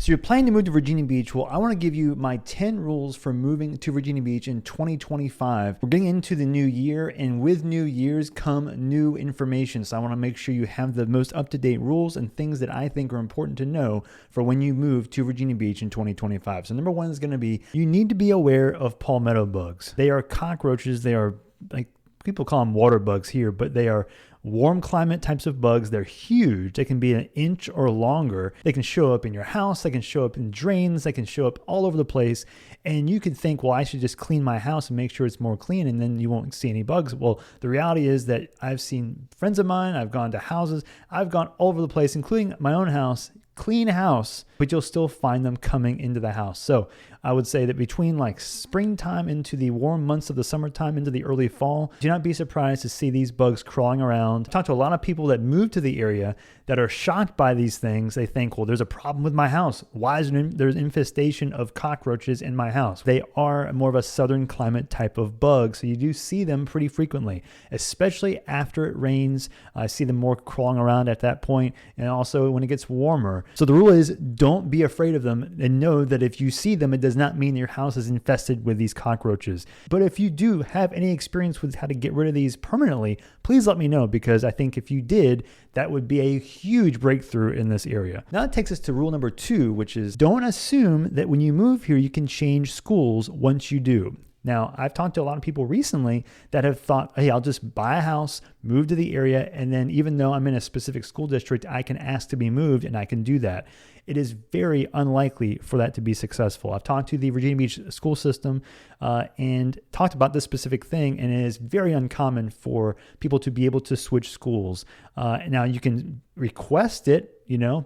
So you're planning to move to Virginia Beach. Well, I want to give you my 10 rules for moving to Virginia Beach in 2025. We're getting into the new year, and with new years come new information. So I want to make sure you have the most up-to-date rules and things that I think are important to know for when you move to Virginia Beach in 2025. So number one is going to be, you need to be aware of palmetto bugs. They are cockroaches. They are, like, people call them water bugs here, but they are warm climate types of bugs. They're huge. They can be an inch or longer. They can show up in your house. They can show up in drains. They can show up all over the place. And you could think, well, I should just clean my house and make sure it's more clean, and then you won't see any bugs. Well, the reality is that I've seen friends of mine, I've gone to houses, I've gone all over the place, including my own house, clean house, but you'll still find them coming into the house. So I would say that between like springtime into the warm months of the summertime into the early fall, do not be surprised to see these bugs crawling around. I talked to a lot of people that move to the area that are shocked by these things. They think, well, there's a problem with my house. Why is there's infestation of cockroaches in my house? They are more of a southern climate type of bug, so you do see them pretty frequently, especially after it rains. I see them more crawling around at that point, and also when it gets warmer. So the rule is, don't be afraid of them, and know that if you see them, it does not mean your house is infested with these cockroaches. But if you do have any experience with how to get rid of these permanently, please let me know, because I think if you did, that would be a huge breakthrough in this area. Now that takes us to rule number 2, which is, don't assume that when you move here, you can change schools once you do. Now, I've talked to a lot of people recently that have thought, hey, I'll just buy a house, move to the area, and then even though I'm in a specific school district, I can ask to be moved, and I can do that. It is very unlikely for that to be successful. I've talked to the Virginia Beach school system and talked about this specific thing, and it is very uncommon for people to be able to switch schools. Now, you can request it,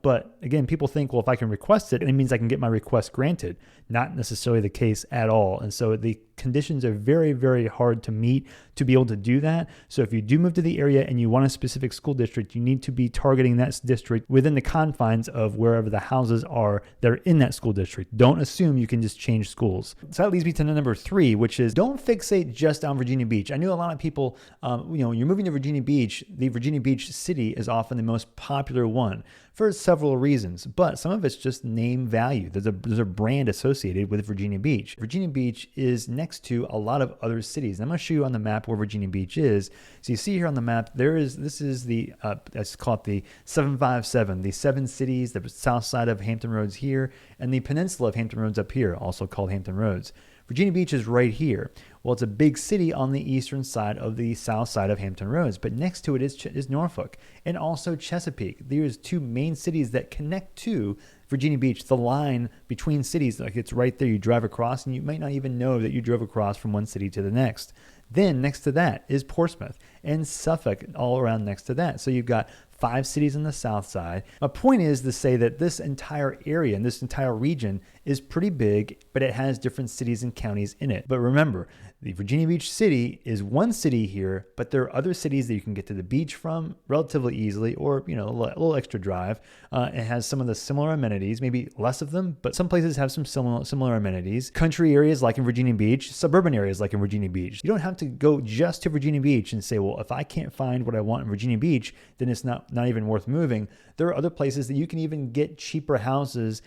but again, people think, well, if I can request it, it means I can get my request granted. Not necessarily the case at all. And so the conditions are very, very hard to meet to be able to do that. So if you do move to the area and you want a specific school district, you need to be targeting that district within the confines of wherever the houses are that are in that school district. Don't assume you can just change schools. So that leads me to number 3, which is, don't fixate just on Virginia Beach. I know a lot of people, when you're moving to Virginia Beach, the Virginia Beach city is often the most popular one for several reasons, but some of it's just name value. There's a brand associated with Virginia Beach. Virginia Beach is next to a lot of other cities. And I'm going to show you on the map where Virginia Beach is. So you see here on the map, this is the, let's call it the 757, the 7 cities, the south side of Hampton Roads here, and the peninsula of Hampton Roads up here, also called Hampton Roads. Virginia Beach is right here. Well, it's a big city on the eastern side of the south side of Hampton Roads, but next to it is Norfolk and also Chesapeake. There's 2 main cities that connect to Virginia Beach. The line between cities, like, it's right there. You drive across and you might not even know that you drove across from one city to the next. Then next to that is Portsmouth and Suffolk, all around next to that. So you've got 5 cities on the south side. My point is to say that this entire area and this entire region is pretty big, but it has different cities and counties in it. But remember, the Virginia Beach city is one city here, but there are other cities that you can get to the beach from relatively easily, or a little extra drive. It has some of the similar amenities, maybe less of them, but some places have some similar amenities. Country areas like in Virginia Beach, suburban areas like in Virginia Beach. You don't have to go just to Virginia Beach and say, well, if I can't find what I want in Virginia Beach, then it's not even worth moving. There are other places that you can even get cheaper houses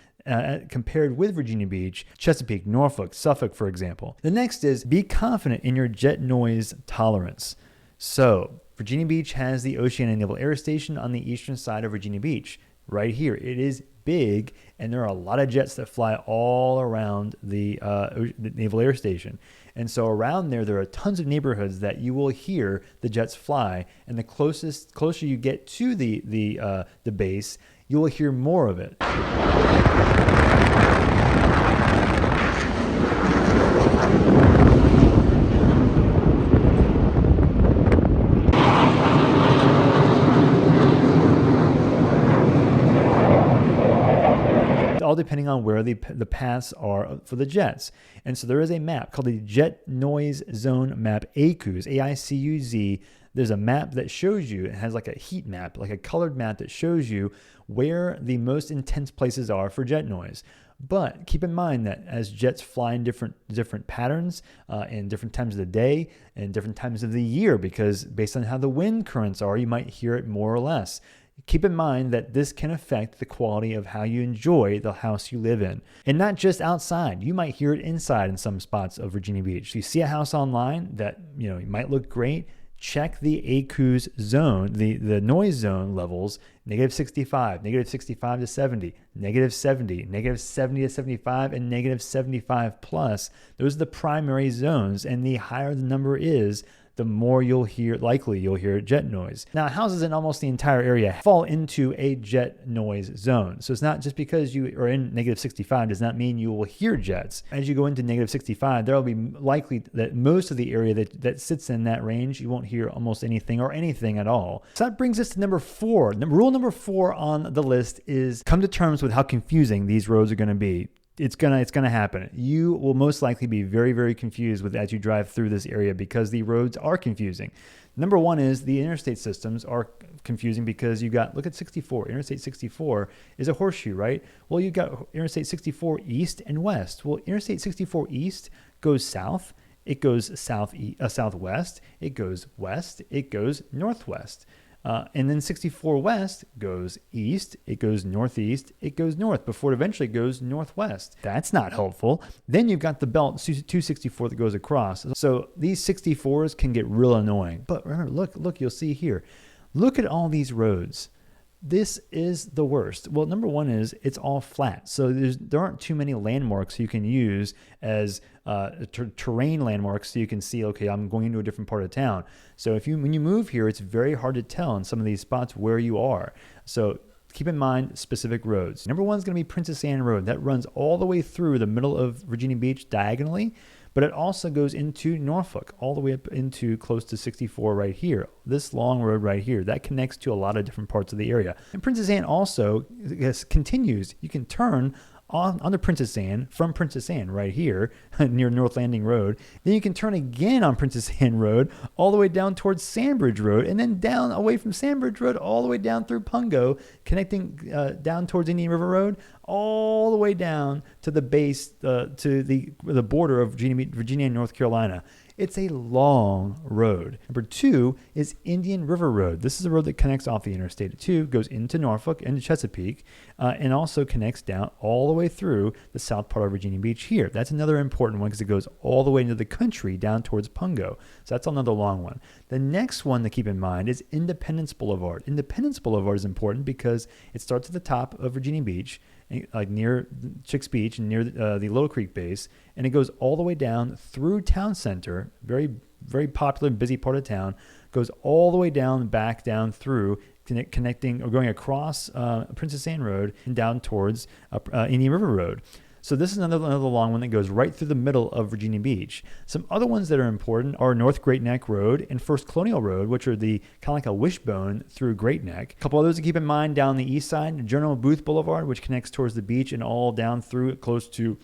compared with Virginia Beach, Chesapeake, Norfolk, Suffolk, for example. The next is, be confident in your jet noise tolerance. So Virginia Beach has the Oceana Naval Air Station on the eastern side of Virginia Beach. Right here, it is big, and there are a lot of jets that fly all around the Naval Air Station. And so around there are tons of neighborhoods that you will hear the jets fly, and the closer you get to the base, you will hear more of it. All depending on where the paths are for the jets. And so there is a map called the Jet Noise Zone Map, AICUZ, AICUZ. There's a map that shows you, it has like a heat map, like a colored map that shows you where the most intense places are for jet noise. But keep in mind that as jets fly in different patterns and different times of the day and different times of the year, because based on how the wind currents are, you might hear it more or less. Keep in mind that this can affect the quality of how you enjoy the house you live in. And not just outside. You might hear it inside in some spots of Virginia Beach. So you see a house online that, might look great. Check the ACUS zone, the noise zone levels, -65, -65 to 70, -70, -70 to 75, and -75 plus. Those are the primary zones. And the higher the number is, the more you'll hear jet noise. Now, houses in almost the entire area fall into a jet noise zone. So it's not just because you are in -65 does not mean you will hear jets. As you go into -65, there will be likely that most of the area that sits in that range, you won't hear almost anything or anything at all. So that brings us to number 4. Rule number 4 on the list is come to terms with how confusing these roads are going to be. It's gonna happen. You will most likely be very, very confused as you drive through this area because the roads are confusing. Number 1 is the interstate systems are confusing because look at 64. Interstate 64 is a horseshoe, right? Well, you've got Interstate 64 east and west. Well, Interstate 64 east goes south. It goes southwest. It goes west. It goes northwest. And then 64 west goes east, it goes northeast, it goes north before it eventually goes northwest. That's not helpful. Then you've got the belt 264 that goes across. So these 64s can get real annoying. But remember, look, you'll see here. Look at all these roads. This is the worst. Well, number 1 is it's all flat. So there aren't too many landmarks you can use as terrain landmarks so you can see, okay, I'm going into a different part of town. So when you move here, it's very hard to tell in some of these spots where you are. So keep in mind specific roads. Number 1 is going to be Princess Anne Road. That runs all the way through the middle of Virginia Beach diagonally. But it also goes into Norfolk, all the way up into close to 64 right here. This long road right here, that connects to a lot of different parts of the area. And Princess Anne also continues. You can turn onto Princess Anne from Princess Anne right here near North Landing Road. Then you can turn again on Princess Anne Road all the way down towards Sandbridge Road, and then down away from Sandbridge Road all the way down through Pungo, connecting down towards Indian River Road, all the way down to the base, to the border of Virginia and North Carolina. It's a long road. Number 2 is Indian River Road. This is a road that connects off the Interstate 2, goes into Norfolk and Chesapeake, and also connects down all the way through the south part of Virginia Beach here. That's another important one because it goes all the way into the country down towards Pungo. So that's another long one. The next one to keep in mind is Independence Boulevard. Independence Boulevard is important because it starts at the top of Virginia Beach, like near Chicks Beach and near the Little Creek base, and it goes all the way down through town center, very, very popular, busy part of town, goes all the way back down through, connecting or going across Princess Anne Road and down towards Indian River Road. So this is another long one that goes right through the middle of Virginia Beach. Some other ones that are important are North Great Neck Road and First Colonial Road, which are the kind of like a wishbone through Great Neck. A couple others to keep in mind down the east side, General Booth Boulevard, which connects towards the beach and all down through close to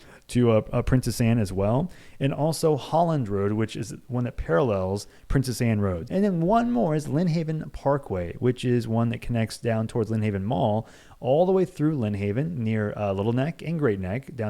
Princess Anne as well. And also Holland Road, which is one that parallels Princess Anne Road. And then one more is Lynn Haven Parkway, which is one that connects down towards Lynn Haven Mall, all the way through Lynn Haven near Little Neck and Great Neck down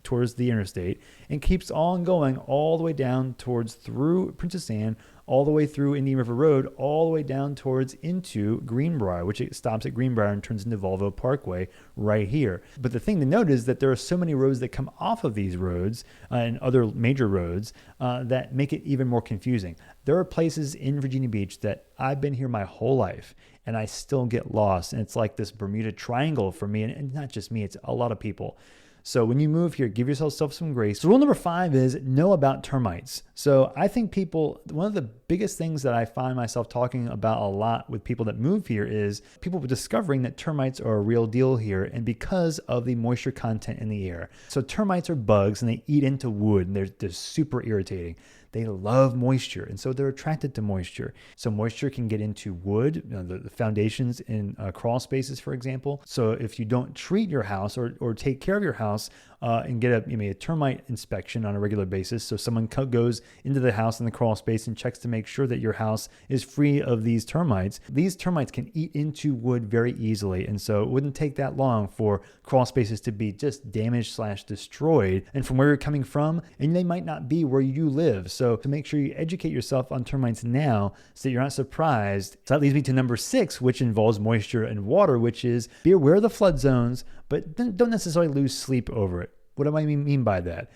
towards the interstate, and keeps on going all the way down towards through Princess Anne, all the way through Indian River Road, all the way down towards into Greenbrier, which it stops at Greenbrier and turns into Volvo Parkway right here. But the thing to note is that there are so many roads that come off of these roads and other major roads that make it even more confusing. There are places in Virginia Beach that I've been here my whole life and I still get lost. And it's like this Bermuda Triangle for me, and not just me, it's a lot of people. So when you move here, give yourself some grace. So rule number 5 is know about termites. So I think one of the biggest things that I find myself talking about a lot with people that move here is people discovering that termites are a real deal here, and because of the moisture content in the air. So termites are bugs and they eat into wood, and they're super irritating. They love moisture, and so they're attracted to moisture. So moisture can get into wood, the foundations in crawl spaces, for example. So if you don't treat your house or take care of your house and get a termite inspection on a regular basis, so someone goes into the house in the crawl space and checks to make sure that your house is free of these termites can eat into wood very easily. And so it wouldn't take that long for crawl spaces to be just damaged / destroyed, and from where you're coming from, and they might not be where you live. So to make sure you educate yourself on termites now so that you're not surprised. So that leads me to number 6, which involves moisture and water, which is be aware of the flood zones, but don't necessarily lose sleep over it. What do I mean by that?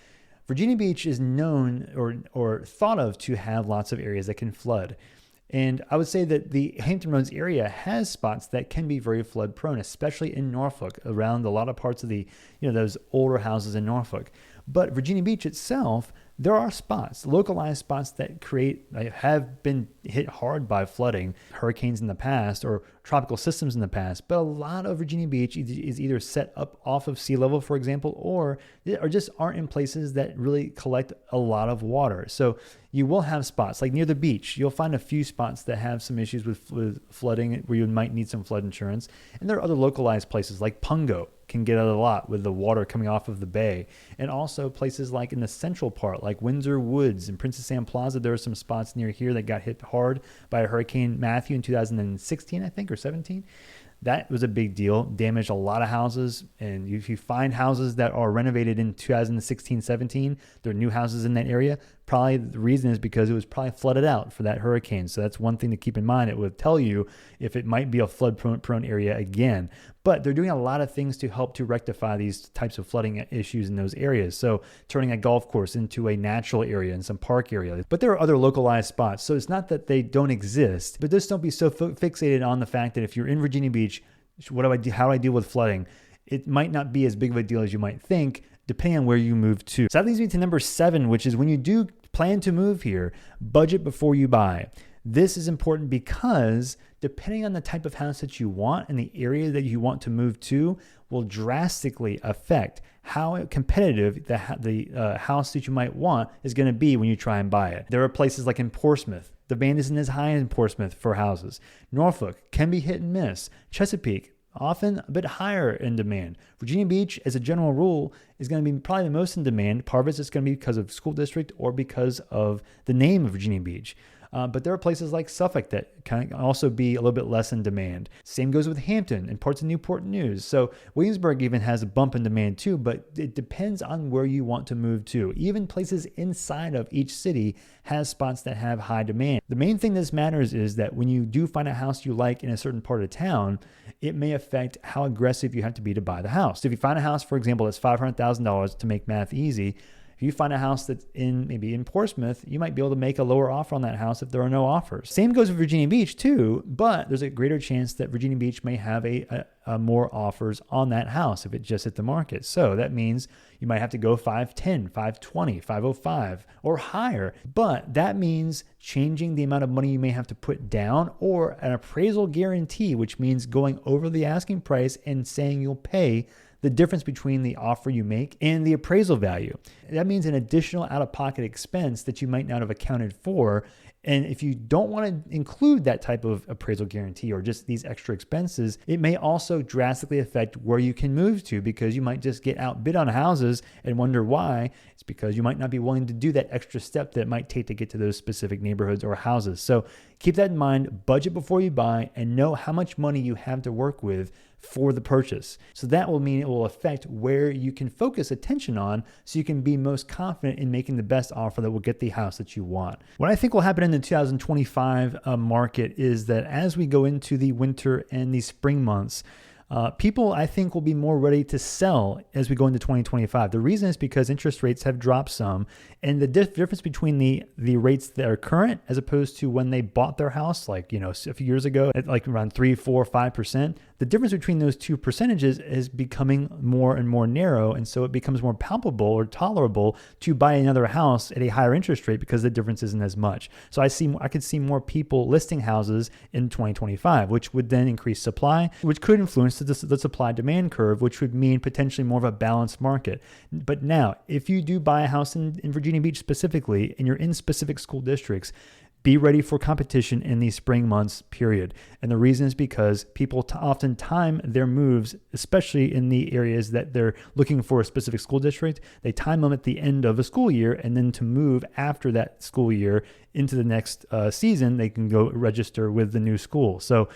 Virginia Beach is known or thought of to have lots of areas that can flood. And I would say that the Hampton Roads area has spots that can be very flood prone, especially in Norfolk, around a lot of parts of the, those older houses in Norfolk. But Virginia Beach itself, there are spots, localized spots that have been hit hard by flooding, hurricanes in the past or tropical systems in the past. But a lot of Virginia Beach is either set up off of sea level, for example, or just aren't in places that really collect a lot of water. So you will have spots like near the beach. You'll find a few spots that have some issues with flooding where you might need some flood insurance. And there are other localized places like Pungo can get out a lot with the water coming off of the bay. And also places like in the central part, like Windsor Woods and Princess Anne Plaza, there are some spots near here that got hit hard by Hurricane Matthew in 2016, I think, or 17. That was a big deal, damaged a lot of houses. And if you find houses that are renovated in 2016, 17, there are new houses in that area. Probably the reason is because it was probably flooded out for that hurricane. So that's one thing to keep in mind. It would tell you if it might be a flood prone area again. But they're doing a lot of things to help to rectify these types of flooding issues in those areas. So turning a golf course into a natural area and some park area. But there are other localized spots. So it's not that they don't exist, but just don't be so fixated on the fact that if you're in Virginia Beach, how do I deal with flooding? It might not be as big of a deal as you might think, depending on where you move to. So that leads me to number 7, which is when you do plan to move here, budget before you buy. This is important because depending on the type of house that you want and the area that you want to move to will drastically affect how competitive the house that you might want is going to be when you try and buy it. There are places like in Portsmouth. The demand isn't as high in Portsmouth for houses. Norfolk can be hit and miss. Chesapeake, often a bit higher in demand. Virginia Beach, as a general rule, is going to be probably the most in demand. Part of it's going to be because of school district or because of the name of Virginia Beach. But there are places like Suffolk that can also be a little bit less in demand. Same goes with Hampton and parts of Newport News. So Williamsburg even has a bump in demand too, but it depends on where you want to move to. Even places inside of each city has spots that have high demand. The main thing that matters is that when you do find a house you like in a certain part of town, it may affect how aggressive you have to be to buy the house. So if you find a house, for example, that's $500,000 to make math easy, if you find a house that's maybe in Portsmouth, you might be able to make a lower offer on that house if there are no offers. Same goes with Virginia Beach too, but there's a greater chance that Virginia Beach may have a more offers on that house if it just hit the market. So that means you might have to go 510, 520, 505 or higher. But that means changing the amount of money you may have to put down or an appraisal guarantee, which means going over the asking price and saying you'll pay the difference between the offer you make and the appraisal value. That means an additional out-of-pocket expense that you might not have accounted for. And if you don't want to include that type of appraisal guarantee or just these extra expenses, it may also drastically affect where you can move to because you might just get outbid on houses and wonder why. It's because you might not be willing to do that extra step that it might take to get to those specific neighborhoods or houses. So keep that in mind, budget before you buy, and know how much money you have to work with for the purchase. So that will mean it will affect where you can focus attention on so you can be most confident in making the best offer that will get the house that you want. What I think will happen in the 2025 market is that as we go into the winter and the spring months, people, I think, will be more ready to sell as we go into 2025. The reason is because interest rates have dropped some, and the difference between the rates that are current as opposed to when they bought their house, like, a few years ago, at like around 3, 4, 5%, the difference between those two percentages is becoming more and more narrow, and so it becomes more palpable or tolerable to buy another house at a higher interest rate because the difference isn't as much. So I could see more people listing houses in 2025, which would then increase supply, which could influence the supply-demand curve, which would mean potentially more of a balanced market. But now, if you do buy a house in Virginia Beach specifically, and you're in specific school districts, be ready for competition in these spring months, period. And the reason is because people often time their moves, especially in the areas that they're looking for a specific school district. They time them at the end of a school year, and then to move after that school year into the next season, they can go register with the new school. So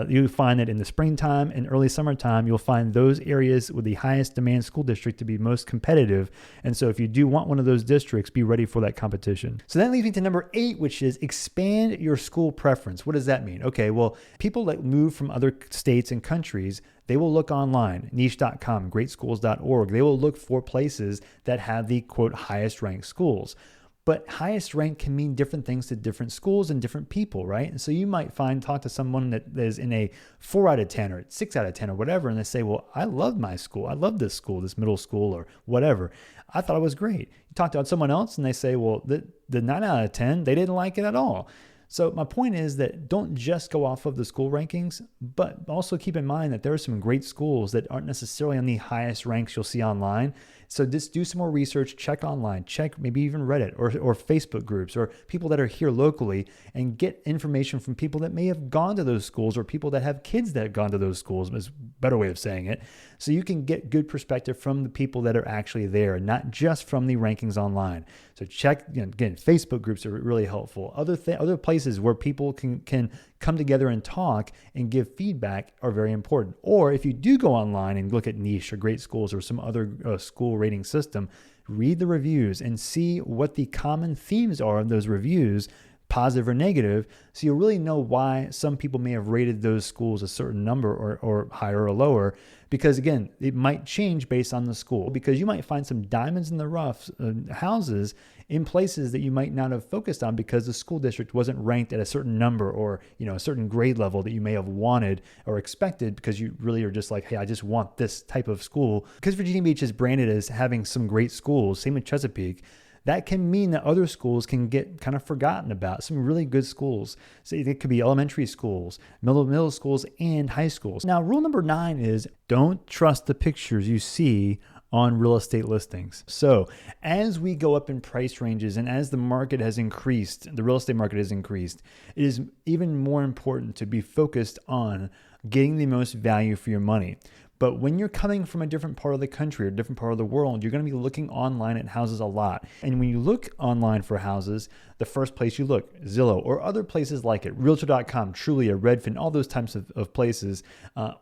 you find that in the springtime and early summertime, you'll find those areas with the highest demand school district to be most competitive. And so if you do want one of those districts, be ready for that competition. So that leads me to number 8, which is expand your school preference. What does that mean? Okay, well, people that move from other states and countries, they will look online, niche.com, greatschools.org. They will look for places that have the, quote, highest ranked schools. But highest rank can mean different things to different schools and different people, right? And so you might talk to someone that is in a 4 out of 10 or 6 out of 10 or whatever, and they say, well, I love my school. I love this school, this middle school or whatever. I thought it was great. You talk to someone else and they say, well, the 9 out of 10, they didn't like it at all. So my point is that don't just go off of the school rankings, but also keep in mind that there are some great schools that aren't necessarily on the highest ranks you'll see online. So just do some more research, check online, check maybe even Reddit or Facebook groups or people that are here locally, and get information from people that may have gone to those schools or people that have kids that have gone to those schools, is a better way of saying it. So you can get good perspective from the people that are actually there, not just from the rankings online. So check, again, Facebook groups are really helpful. Other places where people can come together and talk and give feedback are very important. Or if you do go online and look at Niche or Great Schools or some other school rating system, read the reviews and see what the common themes are of those reviews, positive or negative, so you really know why some people may have rated those schools a certain number or higher or lower. Because again, it might change based on the school, because you might find some diamonds in the rough houses in places that you might not have focused on because the school district wasn't ranked at a certain number or a certain grade level that you may have wanted or expected, because you really are just like, hey, I just want this type of school. Because Virginia Beach is branded as having some great schools, same with Chesapeake, that can mean that other schools can get kind of forgotten about, some really good schools. So it could be elementary schools, middle schools, and high schools. Now, rule number 9 is don't trust the pictures you see on real estate listings. So as we go up in price ranges and as the market has increased, the real estate market has increased, it is even more important to be focused on getting the most value for your money. But when you're coming from a different part of the country or a different part of the world, you're going to be looking online at houses a lot. And when you look online for houses, the first place you look, Zillow or other places like it, Realtor.com, Trulia, Redfin, all those types of places,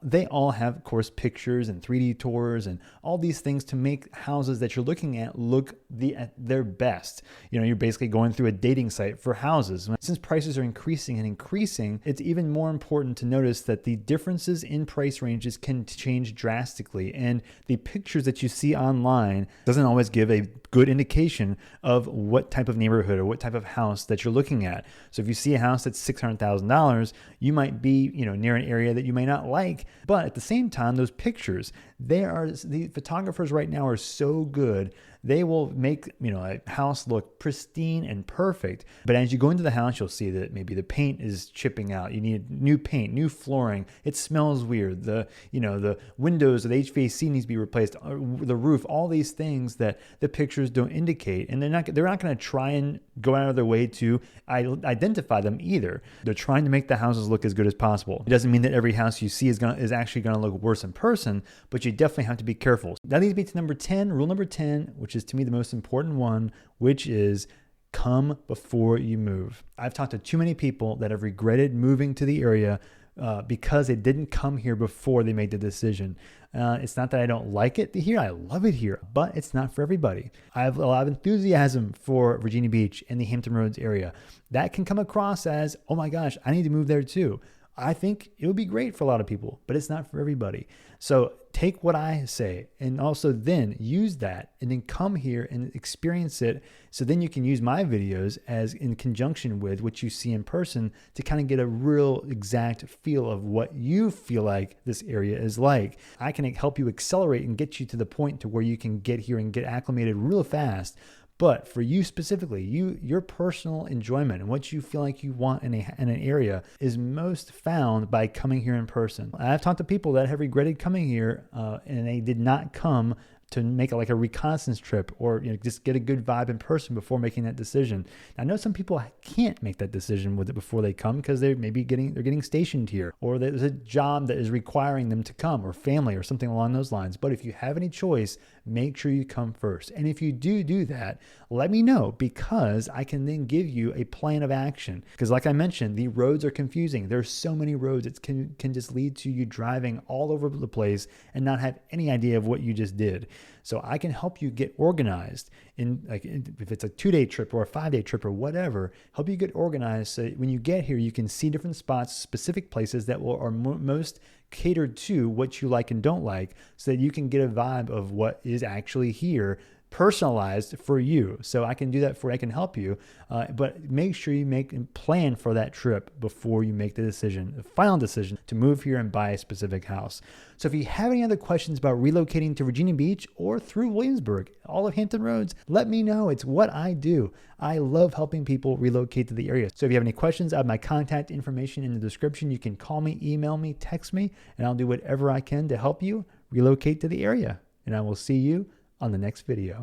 they all have, of course, pictures and 3D tours and all these things to make houses that you're looking at look at their best. You're basically going through a dating site for houses. Since prices are increasing and increasing, it's even more important to notice that the differences in price ranges can change drastically, and the pictures that you see online doesn't always give a good indication of what type of neighborhood or what type of house that you're looking at. So if you see a house that's $600,000, you might be near an area that you may not like, but at the same time, those pictures, the photographers right now are so good. They will make a house look pristine and perfect. But as you go into the house, you'll see that maybe the paint is chipping out. You need new paint, new flooring. It smells weird. The windows, the HVAC needs to be replaced. The roof, all these things that the pictures don't indicate, and they're not going to try and go out of their way to identify them either. They're trying to make the houses look as good as possible. It doesn't mean that every house you see is actually going to look worse in person, but you definitely have to be careful. That leads me to number 10, rule number 10, which is to me the most important one, which is come before you move. I've talked to too many people that have regretted moving to the area because they didn't come here before they made the decision. It's not that I don't like it here. I love it here, but it's not for everybody. I have a lot of enthusiasm for Virginia Beach and the Hampton Roads area. That can come across as, oh my gosh, I need to move there too. I think it would be great for a lot of people, but it's not for everybody. So take what I say and also then use that and then come here and experience it. So then you can use my videos as in conjunction with what you see in person to kind of get a real exact feel of what you feel like this area is like. I can help you accelerate and get you to the point to where you can get here and get acclimated real fast. But for you specifically, your personal enjoyment and what you feel like you want in an area is most found by coming here in person. I've talked to people that have regretted coming here and they did not come to make it like a reconnaissance trip or just get a good vibe in person before making that decision. Now, I know some people can't make that decision with it before they come because they're getting stationed here, or there's a job that is requiring them to come, or family or something along those lines. But if you have any choice, make sure you come first. And if you do that, let me know, because I can then give you a plan of action. Because like I mentioned, the roads are confusing. There's so many roads. It can just lead to you driving all over the place and not have any idea of what you just did. So I can help you get organized in, like, if it's a 2-day trip or a 5-day trip or whatever, help you get organized so when you get here, you can see different spots, specific places that are most catered to what you like and don't like, so that you can get a vibe of what is actually here, personalized for you. So I can do that for you. I can help you, but make sure you make a plan for that trip before you make the final decision to move here and buy a specific house. So if you have any other questions about relocating to Virginia Beach or through Williamsburg, all of Hampton Roads, let me know. It's what I do. I love helping people relocate to the area. So if you have any questions, I have my contact information in the description. You can call me, email me, text me, and I'll do whatever I can to help you relocate to the area. And I will see you on the next video.